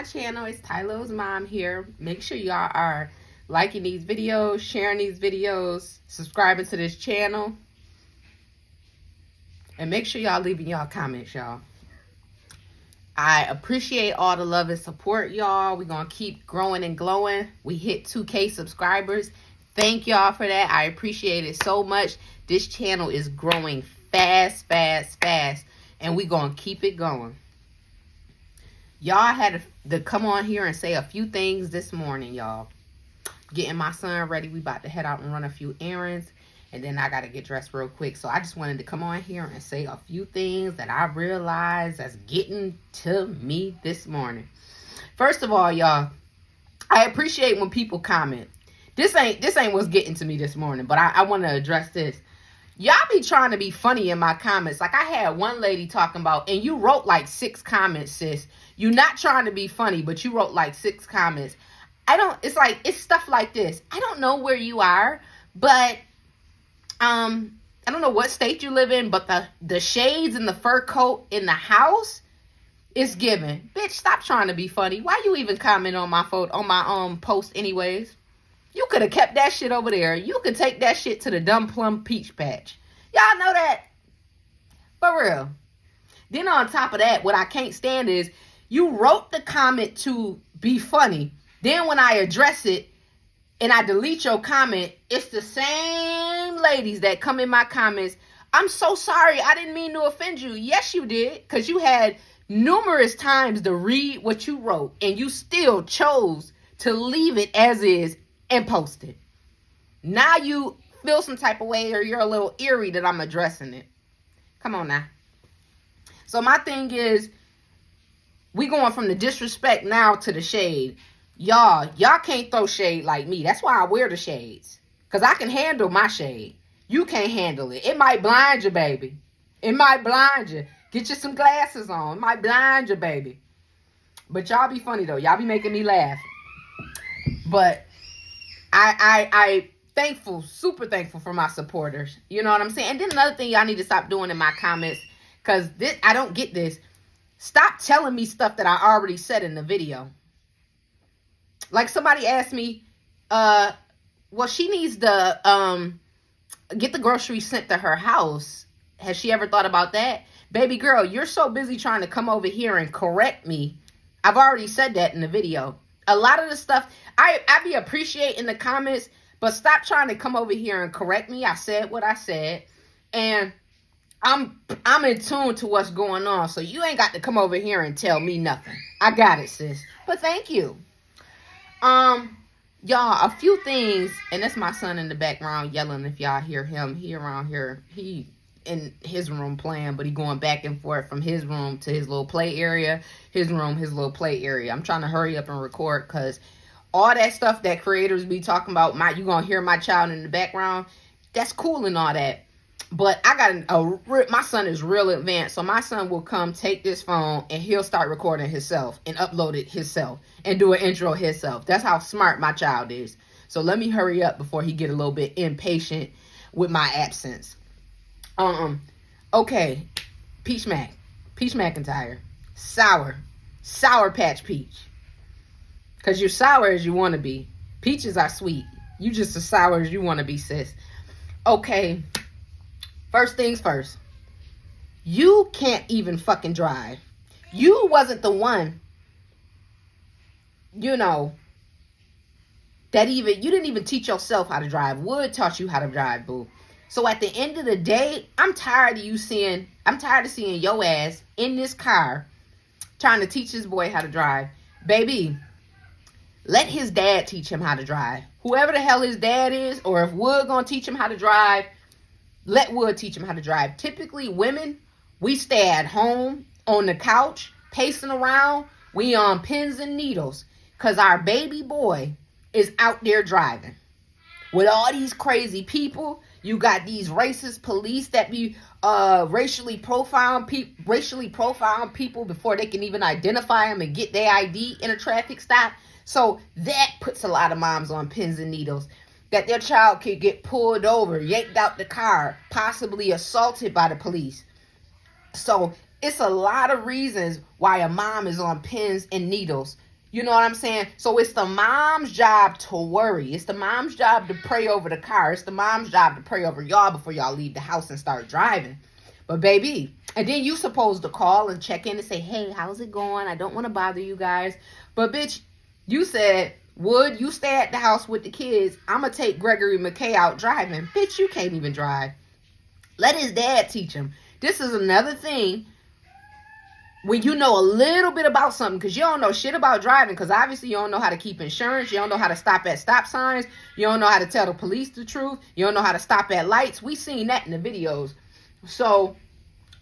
channel. It's Tylo's mom here. Make sure y'all are liking these videos, sharing these videos, subscribing to this channel. And make sure y'all leaving y'all comments, y'all. I appreciate all the love and support, y'all. We're going to keep growing and glowing. We hit 2K subscribers. Thank y'all for that. I appreciate it so much. This channel is growing fast. And we're going to keep it going. Y'all had to come on here and say a few things this morning, y'all. Getting my son ready. We about to head out and run a few errands. And then I got to get dressed real quick. So I just wanted to come on here and say a few things that I realized that's getting to me this morning. First of all, y'all, I appreciate when people comment. This ain't what's getting to me this morning, but I want to address this. Y'all be trying to be funny in my comments. Like I had one lady talking about, and you wrote like 6 comments, sis. You're not trying to be funny, but you wrote like 6 comments. It's stuff like this. I don't know where you are, but I don't know what state you live in, but the shades and the fur coat in the house is given. Bitch, stop trying to be funny. Why you even comment on my post anyways? You could have kept that shit over there. You could take that shit to the Dumb Plum Peach Patch. Y'all know that? For real. Then on top of that, what I can't stand is you wrote the comment to be funny. Then when I address it and I delete your comment, it's the same ladies that come in my comments. I'm so sorry. I didn't mean to offend you. Yes, you did. Because you had numerous times to read what you wrote. And you still chose to leave it as is and post it. Now you feel some type of way or you're a little eerie that I'm addressing it. Come on now. So my thing is, we going from the disrespect now to the shade. Y'all can't throw shade like me. That's why I wear the shades. Because I can handle my shade. You can't handle it. It might blind you, baby. It might blind you. Get you some glasses on. It might blind you, baby. But y'all be funny, though. Y'all be making me laugh. But I thankful, super thankful for my supporters. You know what I'm saying? And then another thing y'all need to stop doing in my comments, because I don't get this. Stop telling me stuff that I already said in the video. Like somebody asked me, well, she needs to get the groceries sent to her house. Has she ever thought about that? Baby girl, you're so busy trying to come over here and correct me. I've already said that in the video. A lot of the stuff, I be appreciating the comments, but stop trying to come over here and correct me. I said what I said, and I'm in tune to what's going on, so you ain't got to come over here and tell me nothing. I got it, sis. But thank you. Y'all, a few things, and that's my son in the background yelling if y'all hear him. He around here, he in his room playing, but he going back and forth from his room to his little play area, his room, his little play area. I'm trying to hurry up and record because all that stuff that creators be talking about, you gonna hear my child in the background, that's cool and all that. But I got my son is real advanced, so my son will come take this phone and he'll start recording himself and upload it himself and do an intro himself. That's how smart my child is. So let me hurry up before he get a little bit impatient with my absence. Okay, Peach Mcintyre, sour patch peach. Cause you're sour as you want to be. Peaches are sweet. You just as sour as you want to be, sis. Okay. First things first. You can't even fucking drive. You wasn't the one, you didn't even teach yourself how to drive. Wood taught you how to drive, boo. So at the end of the day, I'm tired of seeing your ass in this car trying to teach this boy how to drive. Baby, let his dad teach him how to drive. Whoever the hell his dad is, or if Wood gonna teach him how to drive, let Wood teach him how to drive. Typically, women, we stay at home on the couch, pacing around. We on pins and needles because our baby boy is out there driving. With all these crazy people, you got these racist police that be racially profiling people before they can even identify them and get their ID in a traffic stop. So that puts a lot of moms on pins and needles. That their child could get pulled over, yanked out the car, possibly assaulted by the police. So it's a lot of reasons why a mom is on pins and needles You know what I'm saying? So it's the mom's job to worry. It's the mom's job to pray over the car. It's the mom's job to pray over y'all before y'all leave the house and start driving. But baby, and then you supposed to call and check in and say, hey, how's it going? I don't want to bother you guys. But bitch, you said, Wood, you stay at the house with the kids. I'm going to take Gregory McKay out driving. Bitch, you can't even drive. Let his dad teach him. This is another thing. When you know a little bit about something, because you don't know shit about driving, because obviously you don't know how to keep insurance, you don't know how to stop at stop signs, you don't know how to tell the police the truth, you don't know how to stop at lights. We seen that in the videos. So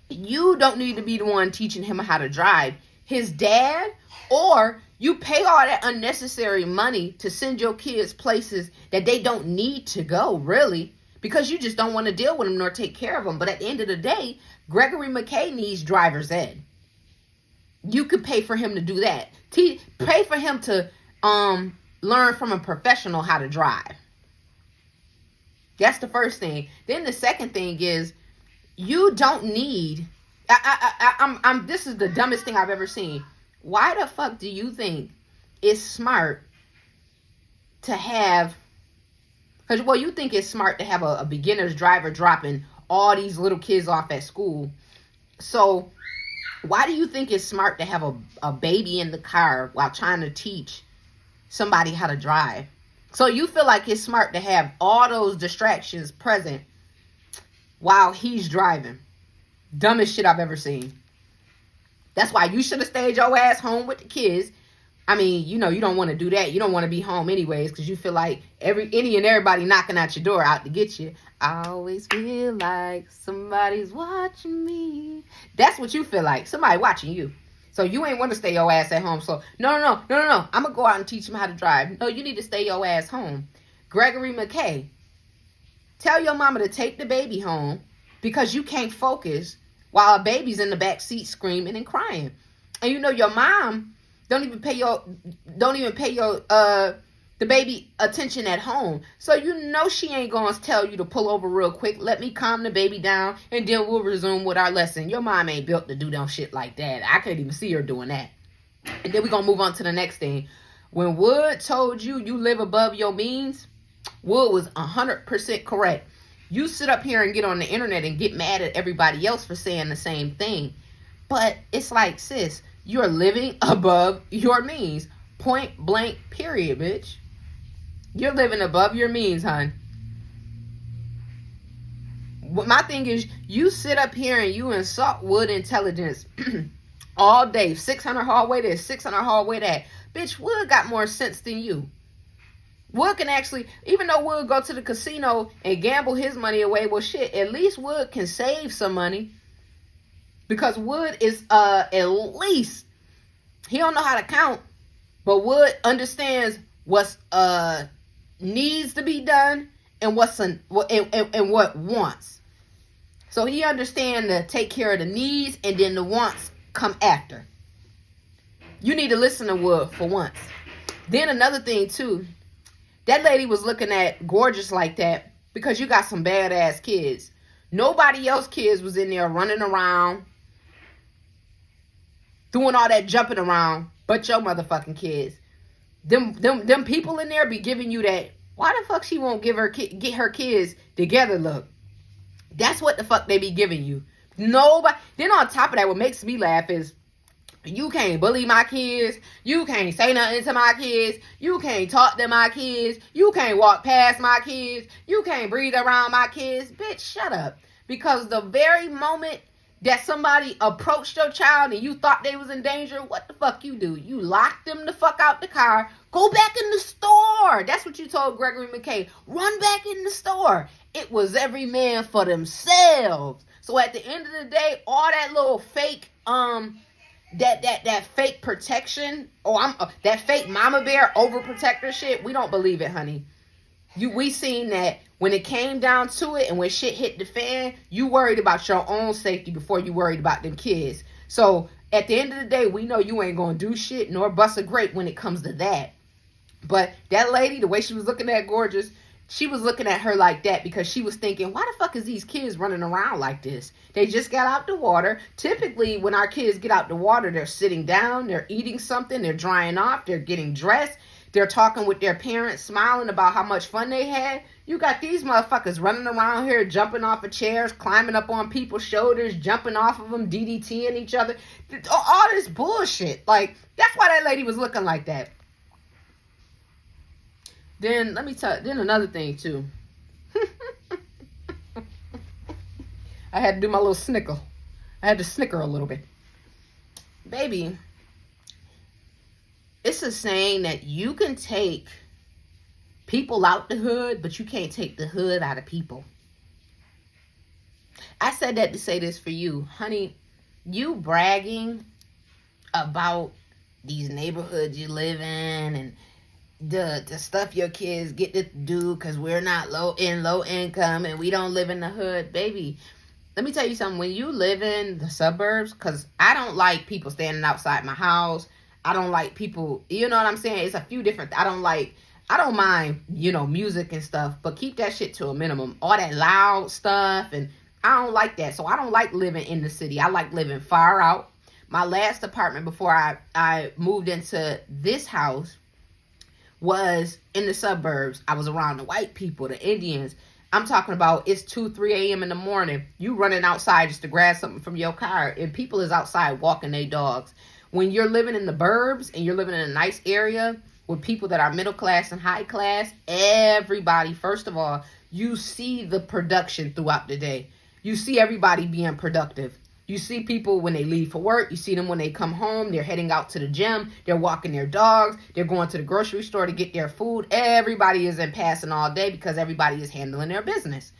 you don't need to be the one teaching him how to drive. His dad, or you pay all that unnecessary money to send your kids places that they don't need to go, really, because you just don't want to deal with them nor take care of them. But at the end of the day, Gregory McKay needs driver's ed. You could pay for him to do that. Pay for him to learn from a professional how to drive. That's the first thing. Then the second thing is, you don't need. This is the dumbest thing I've ever seen. Why the fuck do you think it's smart to have? Because you think it's smart to have a beginner's driver dropping all these little kids off at school. So why do you think it's smart to have a baby in the car while trying to teach somebody how to drive? So you feel like it's smart to have all those distractions present while he's driving. Dumbest shit I've ever seen. That's why you should have stayed your ass home with the kids. I mean, you don't want to do that. You don't want to be home anyways because you feel like any and everybody knocking at your door out to get you. I always feel like somebody's watching me. That's what you feel like. Somebody watching you. So you ain't want to stay your ass at home. So no. I'm going to go out and teach him how to drive. No, you need to stay your ass home. Gregory McKay, tell your mama to take the baby home because you can't focus while a baby's in the back seat screaming and crying. And your mom don't even pay the baby attention at home. So she ain't gonna tell you to pull over real quick. Let me calm the baby down and then we'll resume with our lesson. Your mom ain't built to do no shit like that. I can't even see her doing that. And then we're gonna move on to the next thing. When Wood told you live above your means, Wood was 100% correct. You sit up here and get on the internet and get mad at everybody else for saying the same thing. But it's like, sis, you're living above your means. Point blank, period, bitch. You're living above your means, hon. My thing is, you sit up here and you insult Wood intelligence all day. 600 hallway this, 600 hallway that. Bitch, Wood got more sense than you. Wood can actually, even though Wood go to the casino and gamble his money away, well, shit, at least Wood can save some money. Because Wood is, at least, he don't know how to count, but Wood understands what's, needs to be done and what wants. So he understands to take care of the needs and then the wants come after. You need to listen to Wood for once. Then another thing too, that lady was looking at gorgeous like that because you got some badass kids. Nobody else kids was in there running around, doing all that jumping around, but your motherfucking kids. Them people in there be giving you that, why the fuck she won't get her kids together look. That's what the fuck they be giving you. Nobody. Then on top of that, what makes me laugh is, you can't bully my kids. You can't say nothing to my kids. You can't talk to my kids. You can't walk past my kids. You can't breathe around my kids. Bitch, shut up. Because the very moment that somebody approached your child and you thought they was in danger, what the fuck you do? You locked them the fuck out the car. Go back in the store. That's what you told Gregory McKay. Run back in the store. It was every man for themselves. So at the end of the day, all that little fake, that fake protection, that fake mama bear overprotector shit, we don't believe it, honey. We seen that when it came down to it and when shit hit the fan, you worried about your own safety before you worried about them kids. So at the end of the day, we know you ain't gonna do shit nor bust a grape when it comes to that. But that lady, the way she was looking at gorgeous, she was looking at her like that because she was thinking, why the fuck is these kids running around like this? They just got out the water. Typically, when our kids get out the water, they're sitting down, they're eating something, they're drying off, they're getting dressed, they're talking with their parents, smiling about how much fun they had. You got these motherfuckers running around here, jumping off of chairs, climbing up on people's shoulders, jumping off of them, DDTing each other. All this bullshit. Like, that's why that lady was looking like that. Then, let me tell you, then another thing, too. I had to do my little snickle. I had to snicker a little bit. Baby, it's a saying that you can take people out the hood, but you can't take the hood out of people. I said that to say this for you. Honey, you bragging about these neighborhoods you live in and the stuff your kids get to do because we're not low income and we don't live in the hood. Baby, let me tell you something. When you live in the suburbs, because I don't like people standing outside my house. I don't like people, you know what I'm saying? It's a few different, I don't mind, music and stuff, but keep that shit to a minimum. All that loud stuff, and I don't like that. So I don't like living in the city. I like living far out. My last apartment before I moved into this house was in the suburbs. I was around the white people, the Indians. I'm talking about it's 2, 3 a.m. in the morning. You running outside just to grab something from your car, and people is outside walking their dogs. When you're living in the burbs and you're living in a nice area with people that are middle class and high class, everybody, first of all, you see the production throughout the day. You see everybody being productive. You see people when they leave for work. You see them when they come home. They're heading out to the gym. They're walking their dogs. They're going to the grocery store to get their food. Everybody isn't passing all day because everybody is handling their business.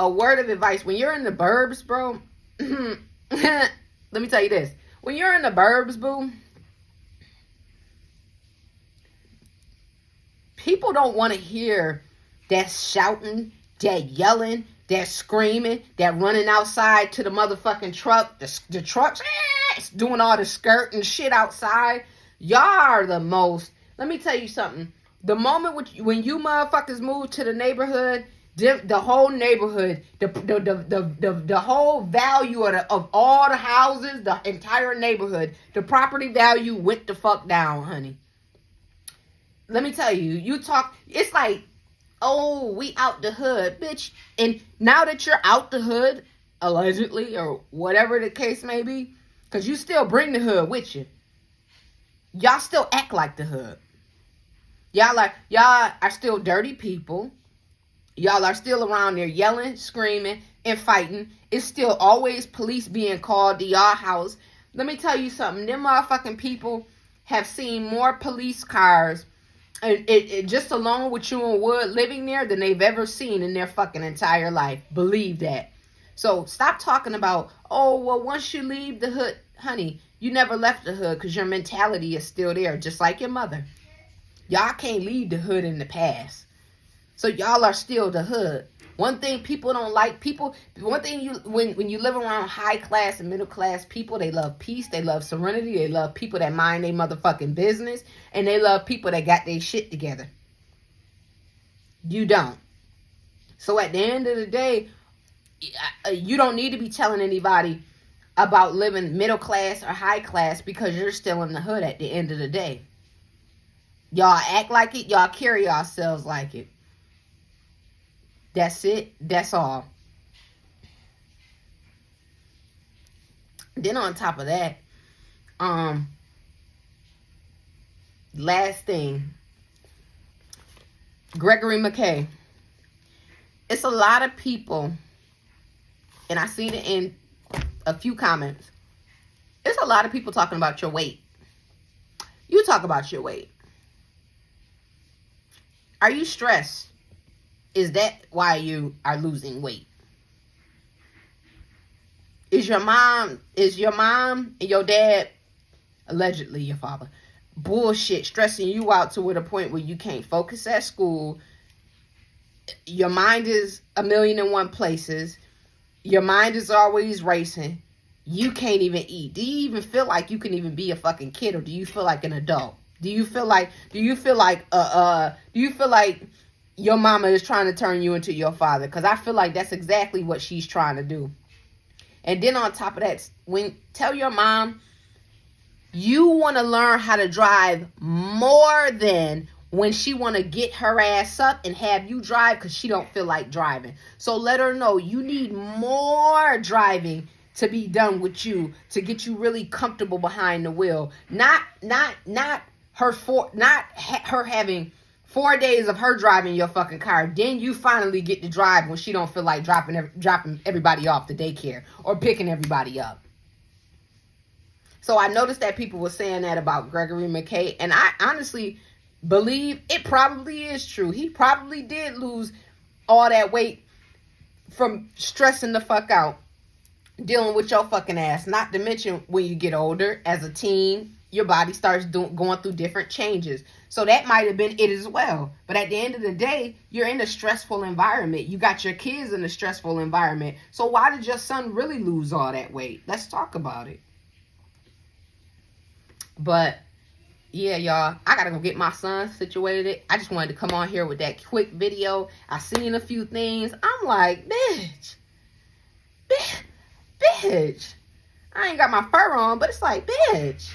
A word of advice. When you're in the burbs, bro, let me tell you this. When you're in the burbs, boo, people don't want to hear that shouting, that yelling, that screaming, that running outside to the motherfucking truck. The truck's doing all the skirt and shit outside. Y'all are the most. Let me tell you something. The moment when you motherfuckers move to the neighborhood, the whole neighborhood, the whole value of all the houses, the entire neighborhood, the property value went the fuck down, honey. Let me tell you, it's like, oh, we out the hood, bitch. And now that you're out the hood, allegedly, or whatever the case may be, because you still bring the hood with you. Y'all still act like the hood. Y'all are still dirty people. Y'all are still around there yelling, screaming, and fighting. It's still always police being called to y'all house. Let me tell you something. Them motherfucking people have seen more police cars it just alone with you and Wood living there than they've ever seen in their fucking entire life. Believe that. So stop talking about, oh, well, once you leave the hood, honey, you never left the hood because your mentality is still there, just like your mother. Y'all can't leave the hood in the past. So y'all are still the hood. One thing people don't like, when you live around high class and middle class people, they love peace, they love serenity, they love people that mind their motherfucking business, and they love people that got their shit together. You don't. So at the end of the day, you don't need to be telling anybody about living middle class or high class because you're still in the hood at the end of the day. Y'all act like it, y'all carry yourselves like it. That's it. That's all. Then on top of that, last thing, Gregory McKay. It's a lot of people, and I seen it in a few comments. It's a lot of people talking about your weight. You talk about your weight. Are you stressed? Is that why you are losing weight? Is your mom and your dad, allegedly your father, bullshit, stressing you out to the point where you can't focus at school? Your mind is 1,000,001 places. Your mind is always racing. You can't even eat. Do you even feel like you can even be a fucking kid, or do you feel like an adult? Do you feel like your mama is trying to turn you into your father. Because I feel like that's exactly what she's trying to do. And then on top of that, tell your mom you want to learn how to drive more than when she want to get her ass up and have you drive because she don't feel like driving. So let her know you need more driving to be done with you, to get you really comfortable behind the wheel. Not her having 4 days of her driving your fucking car. Then you finally get to drive when she don't feel like dropping everybody off to daycare or picking everybody up. So I noticed that people were saying that about Gregory McKay, and I honestly believe it probably is true. He probably did lose all that weight from stressing the fuck out, dealing with your fucking ass. Not to mention when you get older, as a teen, your body starts going through different changes. So that might have been it as well. But at the end of the day, you're in a stressful environment. You got your kids in a stressful environment. So why did your son really lose all that weight? Let's talk about it. But yeah, y'all, I gotta go get my son situated. I just wanted to come on here with that quick video. I seen a few things. I'm like, bitch. I ain't got my fur on, but it's like, bitch.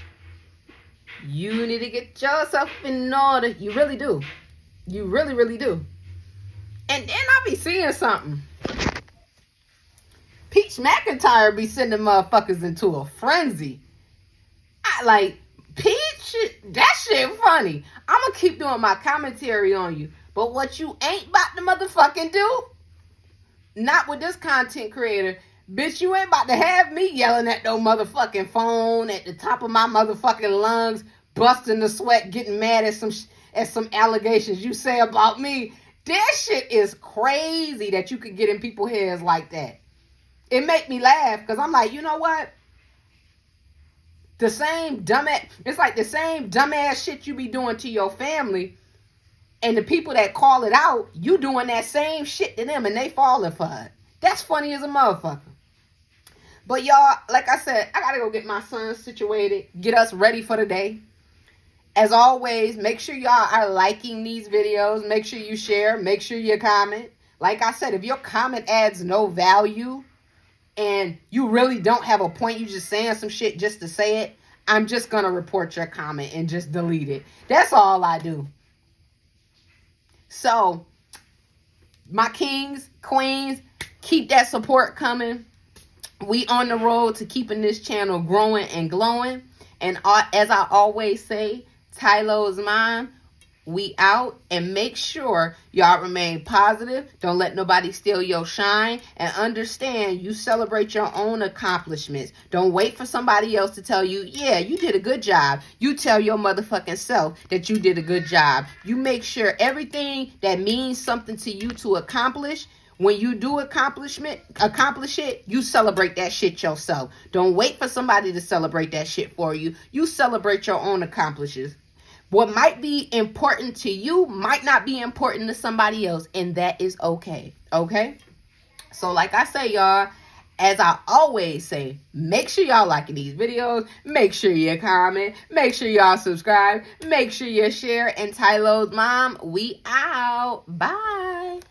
You need to get yourself in order. You really do. You really, really do. And then I be seeing something. Peach Mcintyre be sending motherfuckers into a frenzy. Peach, that shit funny. I'm going to keep doing my commentary on you. But what you ain't about to motherfucking do, not with this content creator, bitch, you ain't about to have me yelling at no motherfucking phone at the top of my motherfucking lungs, busting the sweat, getting mad at some allegations you say about me. That shit is crazy that you could get in people's heads like that. It make me laugh because I'm like, you know what? It's like the same dumbass shit you be doing to your family, and the people that call it out, you doing that same shit to them and they falling for it. That's funny as a motherfucker. But y'all, like I said, I gotta go get my son situated, get us ready for the day. As always, make sure y'all are liking these videos. Make sure you share. Make sure you comment. Like I said, if your comment adds no value and you really don't have a point, you just saying some shit just to say it, I'm just going to report your comment and just delete it. That's all I do. So, my kings, queens, keep that support coming. We on the road to keeping this channel growing and glowing. And as I always say, Tylo's mine. We out, and make sure y'all remain positive. Don't let nobody steal your shine, and understand you celebrate your own accomplishments. Don't wait for somebody else to tell you, yeah, you did a good job. You tell your motherfucking self that you did a good job. You make sure everything that means something to you to accomplish, when you do accomplish it, you celebrate that shit yourself. Don't wait for somebody to celebrate that shit for you. You celebrate your own accomplishments. What might be important to you might not be important to somebody else, and that is okay. Okay? So like I say, y'all, as I always say, make sure y'all liking these videos. Make sure you comment. Make sure y'all subscribe. Make sure you share. And Tylo's mom, we out. Bye.